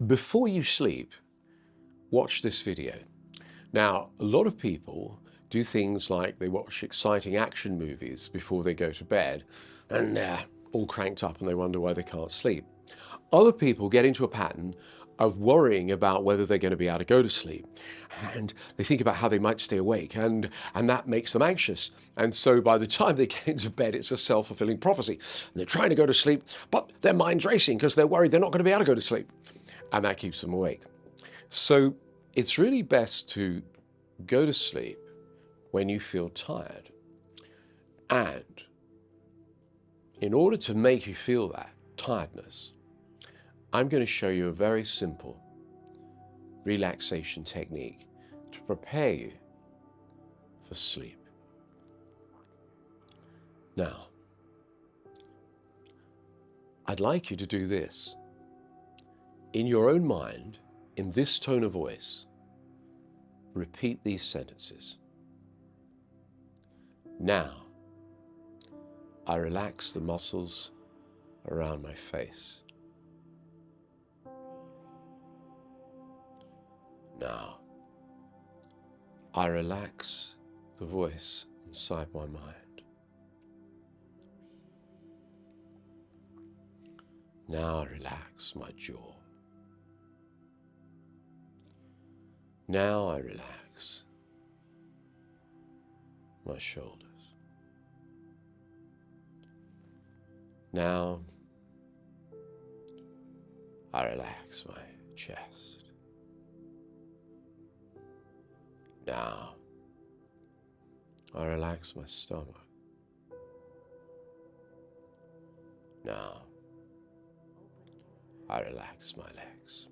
Before you sleep, watch this video. Now, a lot of people do things like they watch exciting action movies before they go to bed, and they're all cranked up and they wonder why they can't sleep. Other people get into a pattern of worrying about whether they're going to be able to go to sleep, and they think about how they might stay awake, and that makes them anxious. And so by the time they get into bed, it's a self-fulfilling prophecy. And they're trying to go to sleep, but their mind's racing because they're worried they're not going to be able to go to sleep, and that keeps them awake. So it's really best to go to sleep when you feel tired. And in order to make you feel that tiredness, I'm going to show you a very simple relaxation technique to prepare you for sleep. Now, I'd like you to do this. In your own mind, in this tone of voice, repeat these sentences. Now, I relax the muscles around my face. Now, I relax the voice inside my mind. Now I relax my jaw. Now I relax my shoulders. Now I relax my chest. Now I relax my stomach. Now I relax my legs.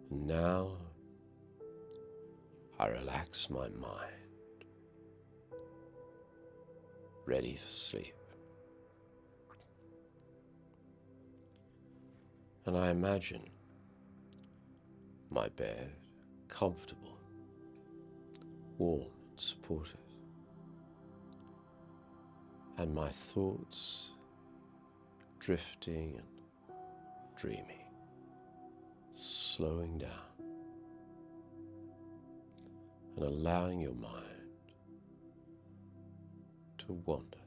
Now I relax my mind, ready for sleep. And I imagine my bed comfortable, warm and supportive, and my thoughts drifting and dreaming, slowing down and allowing your mind to wander.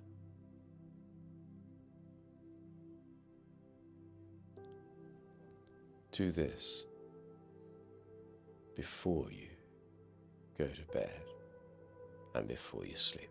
Do this before you go to bed and before you sleep.